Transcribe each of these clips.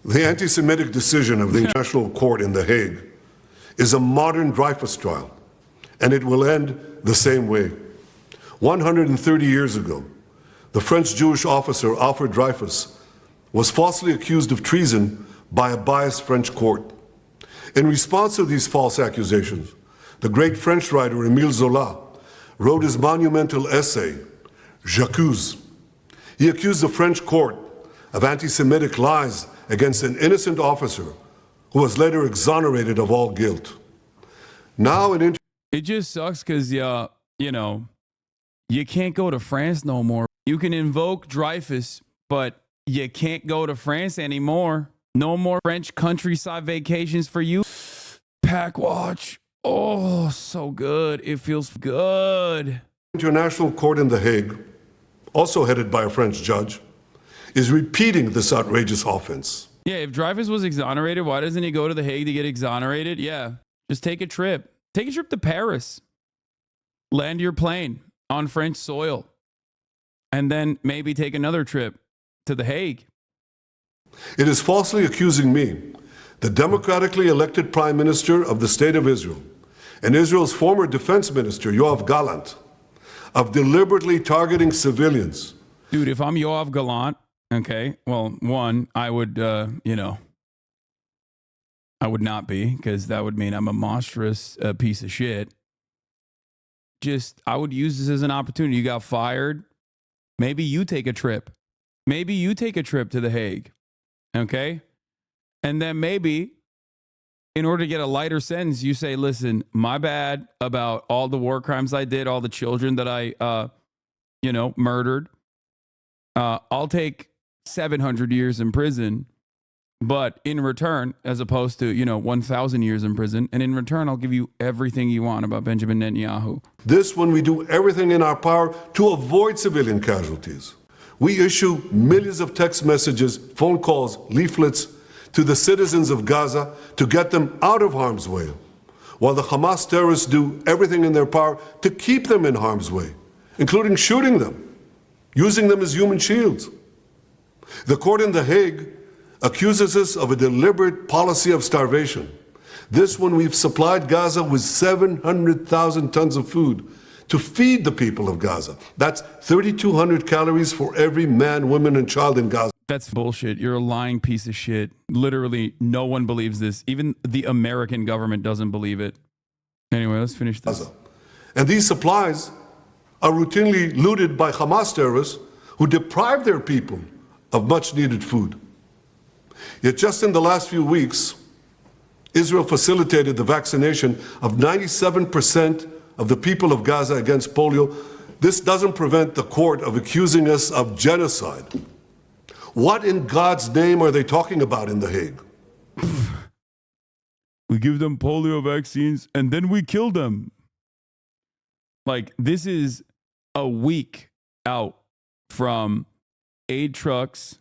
The anti-Semitic decision of the International Court in The Hague is a modern Dreyfus Trial, and it will end the same way. 130 years ago, the French Jewish officer Alfred Dreyfus was falsely accused of treason by a biased French court. In response to these false accusations, the great French writer Émile Zola wrote his monumental essay, J'accuse. He accused the French court of anti-Semitic lies against an innocent officer who was later exonerated of all guilt. Now it just sucks because, you know, you can't go to France no more. You can invoke Dreyfus, but you can't go to France anymore. No more French countryside vacations for you. Pack watch. Oh, so good. It feels good. International Court in The Hague, also headed by a French judge, is repeating this outrageous offense. Yeah, if Dreyfus was exonerated, why doesn't he go to The Hague to get exonerated? Yeah, just take a trip. Take a trip to Paris. Land your plane on French soil. And then maybe take another trip to The Hague. It is falsely accusing me, the democratically elected Prime Minister of the State of Israel, and Israel's former Defense Minister, Yoav Gallant, of deliberately targeting civilians. Dude, if I'm Yoav Gallant, okay, well, one, I would, you know, I would not be, because that would mean I'm a monstrous piece of shit. Just, I would use this as an opportunity. You got fired. Maybe you take a trip. Maybe you take a trip to The Hague. Okay? And then maybe, in order to get a lighter sentence, you say, listen, my bad about all the war crimes I did, all the children that I, you know, murdered. I'll take 700 years in prison, but in return, as opposed to, you know, 1,000 years in prison, and in return, I'll give you everything you want about Benjamin Netanyahu. This when we do everything in our power to avoid civilian casualties. We issue millions of text messages, phone calls, leaflets to the citizens of Gaza to get them out of harm's way, while the Hamas terrorists do everything in their power to keep them in harm's way, including shooting them, using them as human shields. The court in The Hague accuses us of a deliberate policy of starvation. This when we've supplied Gaza with 700,000 tons of food to feed the people of Gaza. That's 3,200 calories for every man, woman, and child in Gaza. That's bullshit. You're a lying piece of shit. Literally, no one believes this. Even the American government doesn't believe it. Anyway, let's finish this. Gaza. And these supplies are routinely looted by Hamas terrorists who deprive their people of much-needed food. Yet just in the last few weeks, Israel facilitated the vaccination of 97% of the people of Gaza against polio. This doesn't prevent the court of accusing us of genocide. What in God's name are they talking about in The Hague? We give them polio vaccines and then we kill them. Like, this is a week out from aid trucks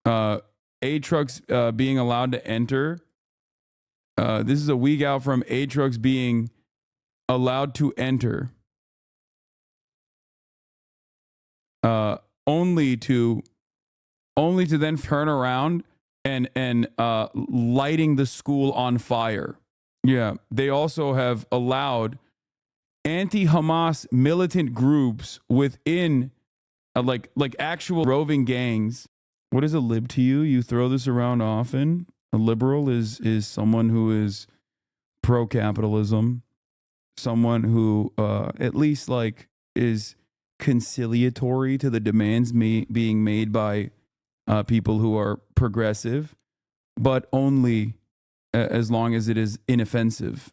being allowed to enter. This is a week out from aid trucks being allowed to enter, only to then turn around and lighting the school on fire. Yeah, they also have allowed anti-Hamas militant groups within, like actual roving gangs. What is a lib to you? You throw this around often. A liberal is someone who is pro-capitalism. Someone who at least like is conciliatory to the demands being made by people who are progressive, but only as long as it is inoffensive,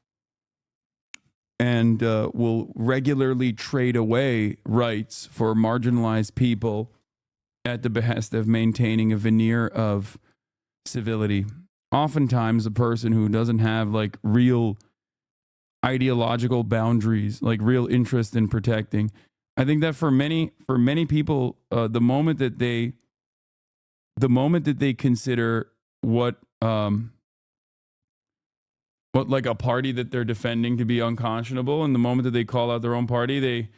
and will regularly trade away rights for marginalized people at the behest of maintaining a veneer of civility. Oftentimes, a person who doesn't have like real ideological boundaries, like real interest in protecting. I think that for many people, the moment that they consider what like a party that they're defending to be unconscionable, and the moment that they call out their own party,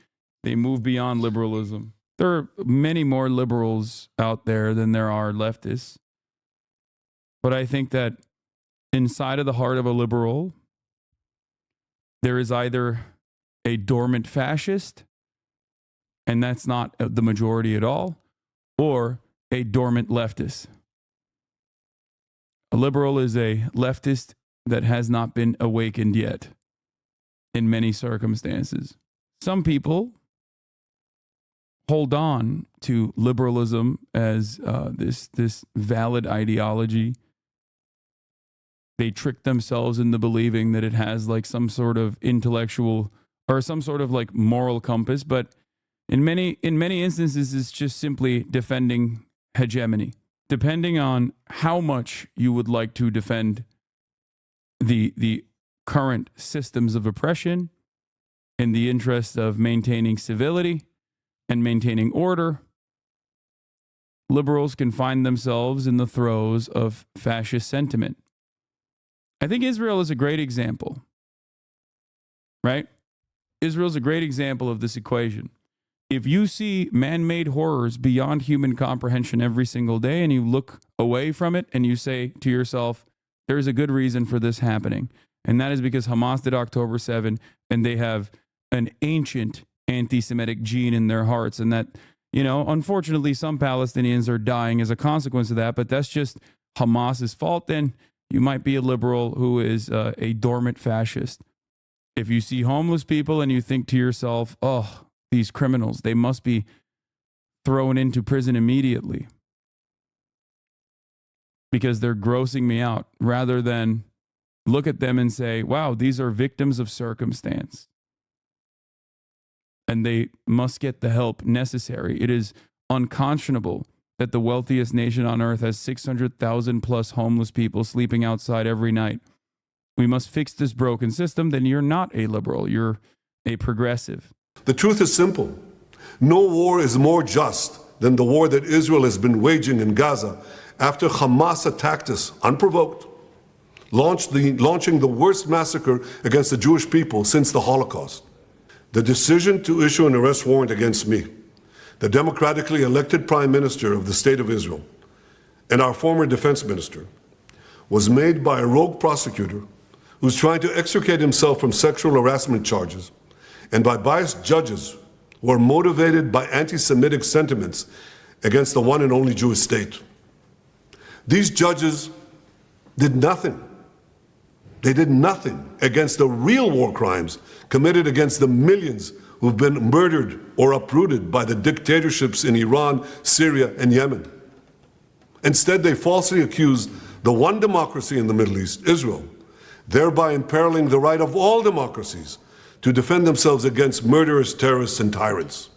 they move beyond liberalism. There are many more liberals out there than there are leftists. But I think that inside of the heart of a liberal, there is either a dormant fascist, and that's not the majority at all, or a dormant leftist. A liberal is a leftist that has not been awakened yet in many circumstances. Some people hold on to liberalism as this valid ideology. They trick themselves into believing that it has like some sort of intellectual or some sort of like moral compass, but in many instances, it's just simply defending hegemony. Depending on how much you would like to defend the current systems of oppression in the interest of maintaining civility and maintaining order, liberals can find themselves in the throes of fascist sentiment. I think Israel is a great example, right? Israel is a great example of this equation. If you see man-made horrors beyond human comprehension every single day and you look away from it and you say to yourself, there's a good reason for this happening. And that is because Hamas did October 7 and they have an ancient anti-Semitic gene in their hearts. And that, unfortunately, some Palestinians are dying as a consequence of that, but that's just Hamas's fault. Then you might be a liberal who is a dormant fascist. If you see homeless people and you think to yourself, oh, these criminals, they must be thrown into prison immediately because they're grossing me out, rather than look at them and say, wow, these are victims of circumstance and they must get the help necessary. It is unconscionable that the wealthiest nation on earth has 600,000 plus homeless people sleeping outside every night. We must fix this broken system. Then you're not a liberal, you're a progressive. The truth is simple. No war is more just than the war that Israel has been waging in Gaza after Hamas attacked us unprovoked, launching the worst massacre against the Jewish people since the Holocaust. The decision to issue an arrest warrant against me, the democratically elected Prime Minister of the State of Israel, and our former Defense Minister, was made by a rogue prosecutor who's trying to extricate himself from sexual harassment charges, and by biased judges who are motivated by anti-Semitic sentiments against the one and only Jewish state. These judges did nothing. They did nothing against the real war crimes committed against the millions who've been murdered or uprooted by the dictatorships in Iran, Syria, and Yemen. Instead, they falsely accused the one democracy in the Middle East, Israel, thereby imperiling the right of all democracies to defend themselves against murderous terrorists and tyrants.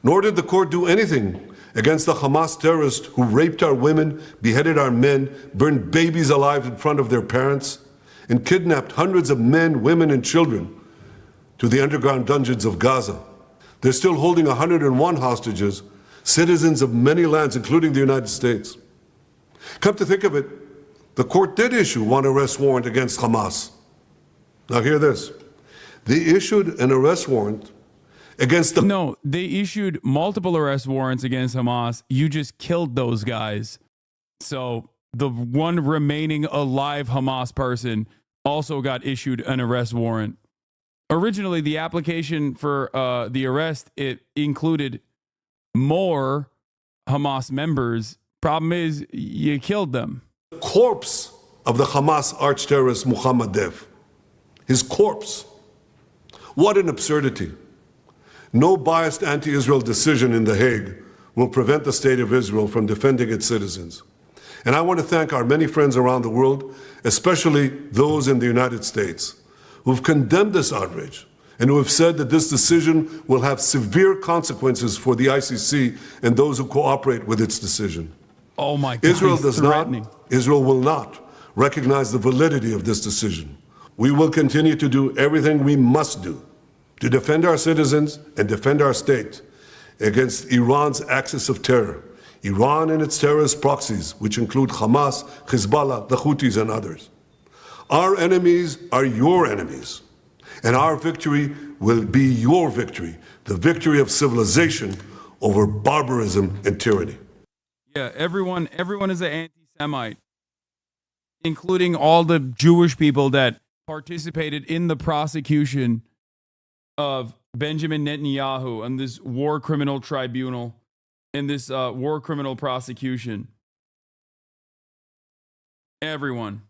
Nor did the court do anything against the Hamas terrorists who raped our women, beheaded our men, burned babies alive in front of their parents, and kidnapped hundreds of men, women, and children to the underground dungeons of Gaza. They're still holding 101 hostages, citizens of many lands, including the United States. Come to think of it, the court did issue one arrest warrant against Hamas. Now hear this. They issued an arrest warrant against the... No, they issued multiple arrest warrants against Hamas. You just killed those guys. So the one remaining alive Hamas person also got issued an arrest warrant. Originally, the application for the arrest, it included more Hamas members. Problem is, you killed them. Corpse of the Hamas arch-terrorist Mohammed Deif. His corpse. What an absurdity. No biased anti-Israel decision in The Hague will prevent the state of Israel from defending its citizens. And I want to thank our many friends around the world, especially those in the United States, who've condemned this outrage and who have said that this decision will have severe consequences for the ICC and those who cooperate with its decision. Oh my God, Israel will not recognize the validity of this decision. We will continue to do everything we must do to defend our citizens and defend our state against Iran's axis of terror, Iran and its terrorist proxies, which include Hamas, Hezbollah, the Houthis, and others. Our enemies are your enemies, and our victory will be your victory, the victory of civilization over barbarism and tyranny. Yeah, everyone is an anti-Semite. including all the Jewish people that participated in the prosecution of Benjamin Netanyahu and this war criminal tribunal and this war criminal prosecution. Everyone.